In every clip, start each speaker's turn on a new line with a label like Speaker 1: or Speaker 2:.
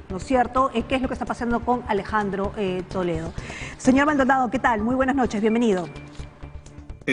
Speaker 1: ¿no es cierto? ¿Qué es lo que está pasando con Alejandro Toledo? Señor Maldonado, ¿qué tal? Muy buenas noches, bienvenido.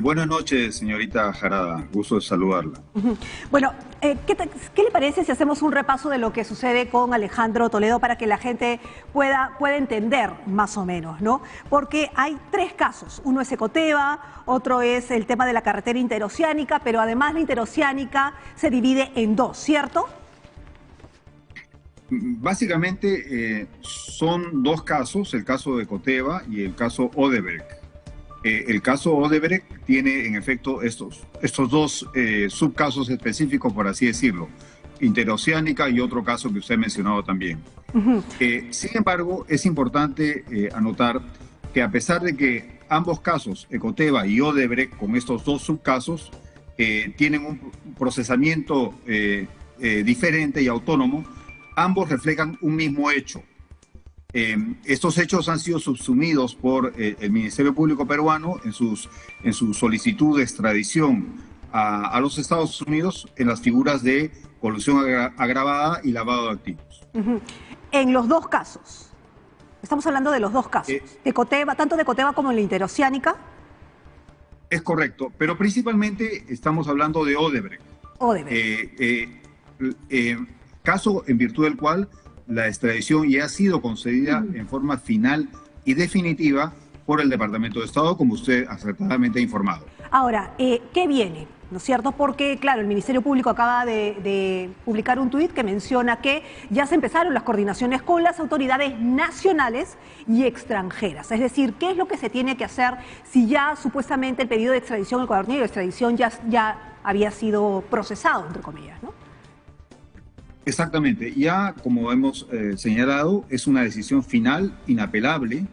Speaker 2: Buenas noches, señorita Jarada. Gusto de saludarla.
Speaker 1: Bueno, ¿qué le parece si hacemos un repaso de lo que sucede con Alejandro Toledo para que la gente pueda entender más o menos, ¿no? Porque hay tres casos. Uno es Ecoteva, otro es el tema de la carretera interoceánica, pero además la interoceánica se divide en dos, ¿cierto?
Speaker 2: Básicamente son dos casos, el caso de Ecoteva y el caso Odebrecht. El caso Odebrecht tiene en efecto estos dos subcasos específicos, por así decirlo, interoceánica y otro caso que usted ha mencionado también. Sin embargo, es importante anotar que a pesar de que ambos casos, Ecoteva y Odebrecht, con estos dos subcasos, tienen un procesamiento diferente y autónomo, ambos reflejan un mismo hecho. Estos hechos han sido subsumidos por el Ministerio Público peruano en su solicitud de extradición a los Estados Unidos en las figuras de colusión agravada y lavado de activos.
Speaker 1: En los dos casos. Estamos hablando de los dos casos. De Ecoteva, tanto de Ecoteva como en la interoceánica.
Speaker 2: Es correcto, pero principalmente estamos hablando de Odebrecht. Caso en virtud del cual la extradición ya ha sido concedida en forma final y definitiva por el Departamento de Estado, como usted acertadamente ha informado.
Speaker 1: Ahora, ¿qué viene? ¿No es cierto? Porque, claro, el Ministerio Público acaba de publicar un tuit que menciona que ya se empezaron las coordinaciones con las autoridades nacionales y extranjeras. Es decir, ¿qué es lo que se tiene que hacer si ya supuestamente el pedido de extradición, el cuadernillo de extradición ya había sido procesado, entre comillas, ¿no?
Speaker 2: Exactamente. Ya, como hemos señalado, es una decisión final, inapelable,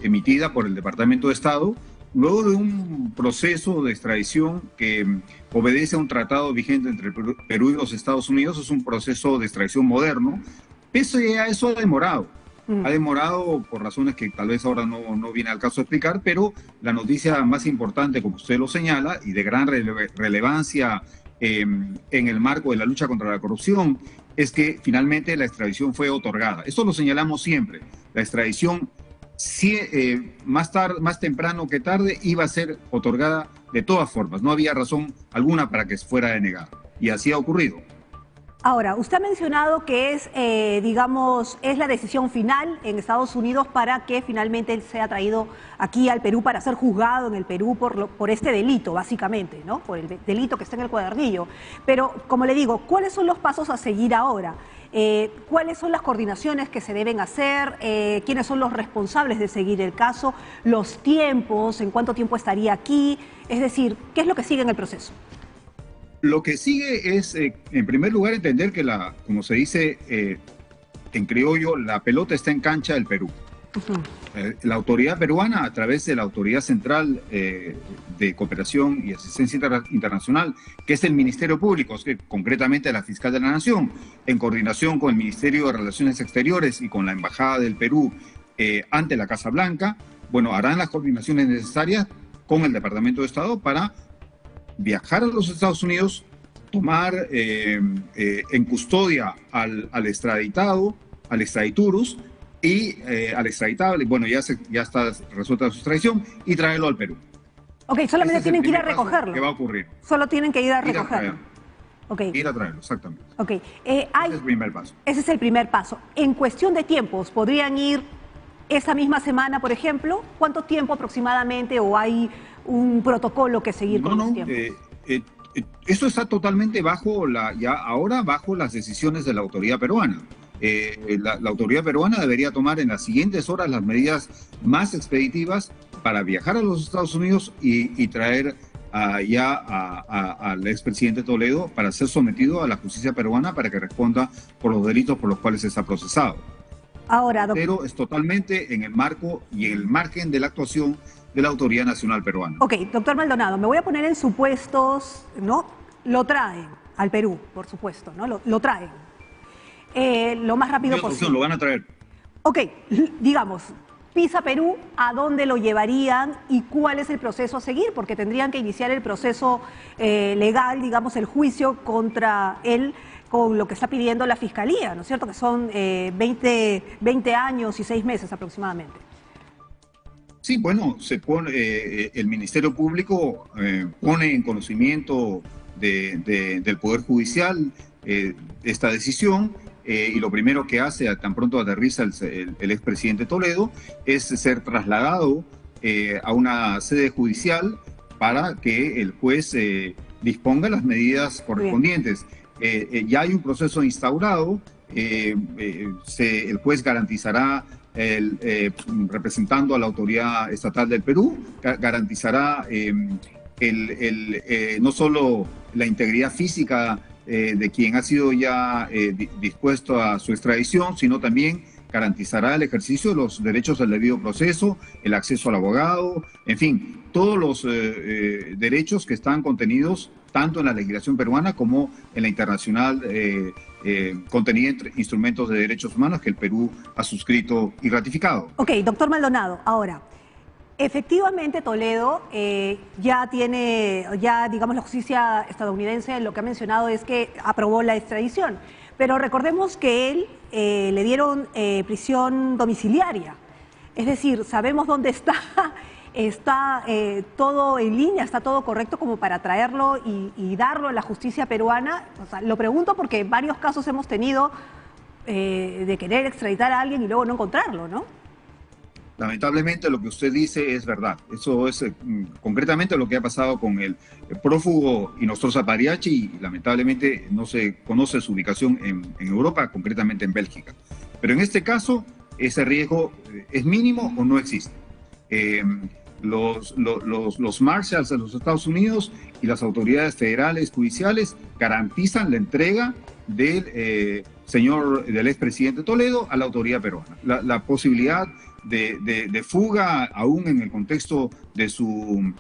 Speaker 2: emitida por el Departamento de Estado, luego de un proceso de extradición que obedece a un tratado vigente entre el Perú y los Estados Unidos. Es un proceso de extradición moderno. Pese a eso ha demorado. Ha demorado por razones que tal vez ahora no viene al caso explicar, pero la noticia más importante, como usted lo señala, y de gran relevancia en el marco de la lucha contra la corrupción, es que finalmente la extradición fue otorgada. Esto lo señalamos siempre. La extradición, más temprano que tarde, iba a ser otorgada de todas formas. No había razón alguna para que fuera denegada. Y así ha ocurrido.
Speaker 1: Ahora, usted ha mencionado que es la decisión final en Estados Unidos para que finalmente él sea traído aquí al Perú para ser juzgado en el Perú por este delito, básicamente, ¿no? Por el delito que está en el cuadernillo. Pero, como le digo, ¿cuáles son los pasos a seguir ahora? ¿Cuáles son las coordinaciones que se deben hacer? ¿Quiénes son los responsables de seguir el caso? ¿Los tiempos? ¿En cuánto tiempo estaría aquí? Es decir, ¿qué es lo que sigue en el proceso?
Speaker 2: Lo que sigue es, en primer lugar, entender que como se dice en criollo, la pelota está en cancha del Perú. La autoridad peruana, a través de la Autoridad Central de Cooperación y Asistencia Internacional, que es el Ministerio Público, que concretamente la Fiscal de la Nación, en coordinación con el Ministerio de Relaciones Exteriores y con la Embajada del Perú ante la Casa Blanca, bueno, harán las coordinaciones necesarias con el Departamento de Estado para viajar a los Estados Unidos, tomar en custodia al extraditado, al extraditurus y al extraditable, bueno, ya está resuelta su extradición, y traerlo al Perú.
Speaker 1: Ok, solamente tienen que ir a recogerlo.
Speaker 2: ¿Qué va a ocurrir?
Speaker 1: Solo tienen que ir a recogerlo.
Speaker 2: Ir a traerlo, exactamente.
Speaker 1: Okay.
Speaker 2: Ese es el primer paso.
Speaker 1: Ese es el primer paso. En cuestión de tiempos, ¿podrían ir esa misma semana, por ejemplo? ¿Cuánto tiempo aproximadamente, o hay un protocolo que seguir con los tiempos?
Speaker 2: Esto está totalmente bajo las decisiones de la autoridad peruana. La autoridad peruana debería tomar en las siguientes horas las medidas más expeditivas para viajar a los Estados Unidos y traer al expresidente Toledo para ser sometido a la justicia peruana para que responda por los delitos por los cuales está procesado.
Speaker 1: Ahora,
Speaker 2: pero es totalmente en el marco y en el margen de la actuación de la Autoridad Nacional Peruana.
Speaker 1: Ok, doctor Maldonado, me voy a poner en supuestos, ¿no? Lo traen al Perú, por supuesto, ¿no? Lo traen. Lo más rápido posible.
Speaker 2: Lo van a traer.
Speaker 1: Ok, digamos, pisa Perú, ¿a dónde lo llevarían y cuál es el proceso a seguir? Porque tendrían que iniciar el proceso legal, digamos, el juicio contra él, con lo que está pidiendo la Fiscalía, ¿no es cierto? Que son 20 años y 6 meses aproximadamente.
Speaker 2: Sí, bueno, el Ministerio Público pone en conocimiento del Poder Judicial esta decisión, y lo primero que hace, tan pronto aterriza el expresidente Toledo, es ser trasladado a una sede judicial para que el juez disponga las medidas correspondientes. Ya hay un proceso instaurado, el juez garantizará, representando a la autoridad estatal del Perú, garantizará no solo la integridad física de quien ha sido ya dispuesto a su extradición, sino también garantizará el ejercicio de los derechos del debido proceso, el acceso al abogado, en fin, todos los derechos que están contenidos tanto en la legislación peruana como en la internacional contenida entre instrumentos de derechos humanos que el Perú ha suscrito y ratificado.
Speaker 1: Ok, doctor Maldonado, ahora, efectivamente Toledo ya digamos, la justicia estadounidense lo que ha mencionado es que aprobó la extradición, pero recordemos que él le dieron prisión domiciliaria, es decir, sabemos dónde está, está todo en línea, está todo correcto como para traerlo y darlo a la justicia peruana. O sea, lo pregunto porque en varios casos hemos tenido de querer extraditar a alguien y luego no encontrarlo, ¿no?
Speaker 2: Lamentablemente lo que usted dice es verdad. Eso es concretamente lo que ha pasado con el prófugo Inostroza Pariachi, y lamentablemente no se conoce su ubicación en Europa, concretamente en Bélgica. Pero en este caso, ese riesgo es mínimo o no existe. Los marshals de los Estados Unidos y las autoridades federales judiciales garantizan la entrega del expresidente Toledo a la autoridad peruana. La posibilidad de fuga, aún en el contexto de su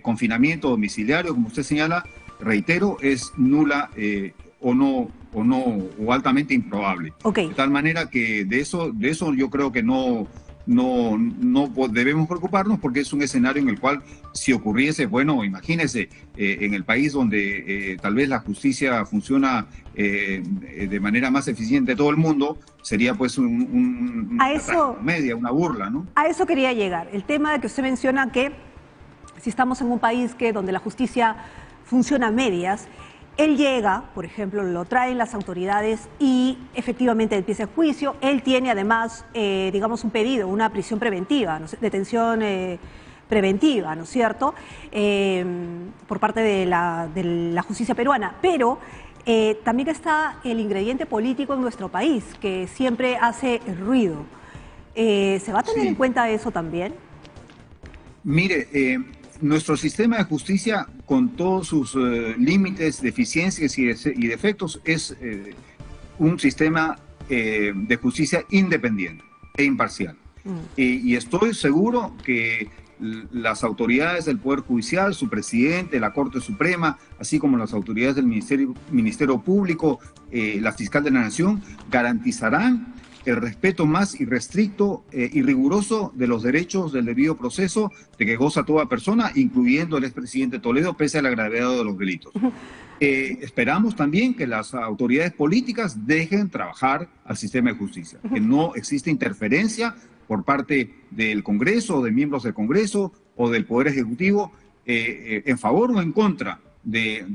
Speaker 2: confinamiento domiciliario, como usted señala, reitero, es nula o altamente improbable.
Speaker 1: Okay.
Speaker 2: De tal manera que de eso yo creo que no debemos preocuparnos, porque es un escenario en el cual, si ocurriese, bueno, imagínese, en el país donde tal vez la justicia funciona de manera más eficiente de todo el mundo, sería pues una comedia, una burla, ¿no?
Speaker 1: A eso quería llegar. El tema de que usted menciona que si estamos en un país donde la justicia funciona a medias, él llega, por ejemplo, lo traen las autoridades y efectivamente empieza el juicio. Él tiene además, digamos, un pedido, una prisión preventiva, ¿no? Detención preventiva, ¿no es cierto?, por parte de la justicia peruana. Pero también está el ingrediente político en nuestro país, que siempre hace ruido. ¿Se va a tener en cuenta eso también?
Speaker 2: Mire, nuestro sistema de justicia, con todos sus límites, deficiencias y defectos, es un sistema de justicia independiente e imparcial. Y estoy seguro que las autoridades del Poder Judicial, su presidente, la Corte Suprema, así como las autoridades del Ministerio Público, la Fiscal de la Nación, garantizarán el respeto más irrestricto y riguroso de los derechos del debido proceso de que goza toda persona, incluyendo el expresidente Toledo, pese a la gravedad de los delitos. Esperamos también que las autoridades políticas dejen trabajar al sistema de justicia, que no existe interferencia por parte del Congreso o de miembros del Congreso o del Poder Ejecutivo en favor o en contra del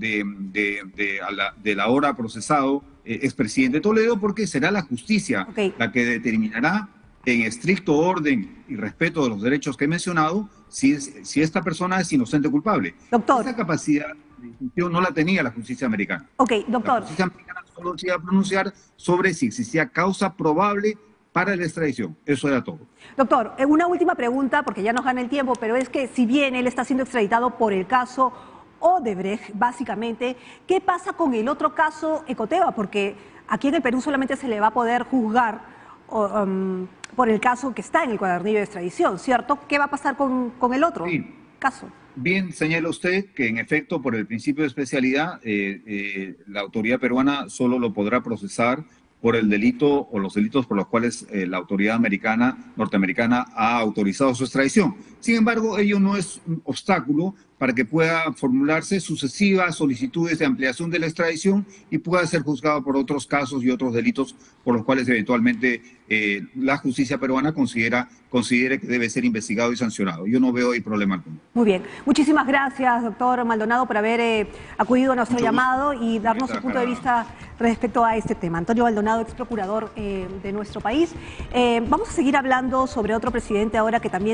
Speaker 2: ahora procesado expresidente Toledo, porque será la justicia la que determinará, en estricto orden y respeto de los derechos que he mencionado, si esta persona es inocente o culpable.
Speaker 1: Doctor.
Speaker 2: Esa capacidad de decisión no la tenía la justicia americana.
Speaker 1: Doctor.
Speaker 2: La justicia americana solo se iba a pronunciar sobre si existía causa probable para la extradición. Eso era todo.
Speaker 1: Doctor, una última pregunta, porque ya nos gana el tiempo, pero es que si bien él está siendo extraditado por el caso Odebrecht, básicamente, ¿qué pasa con el otro caso Ecoteva? Porque aquí en el Perú solamente se le va a poder juzgar por el caso que está en el cuadernillo de extradición, ¿cierto? ¿Qué va a pasar con el otro caso?
Speaker 2: Bien, señala usted que en efecto, por el principio de especialidad, la autoridad peruana solo lo podrá procesar por el delito o los delitos por los cuales la autoridad norteamericana ha autorizado su extradición. Sin embargo, ello no es un obstáculo para que pueda formularse sucesivas solicitudes de ampliación de la extradición y pueda ser juzgado por otros casos y otros delitos por los cuales eventualmente la justicia peruana considere que debe ser investigado y sancionado. Yo no veo ahí problema alguno.
Speaker 1: Muy bien. Muchísimas gracias, doctor Maldonado, por haber acudido a nuestro llamado y darnos su punto de vista respecto a este tema. Antonio Maldonado, ex procurador de nuestro país. Vamos a seguir hablando sobre otro presidente ahora que también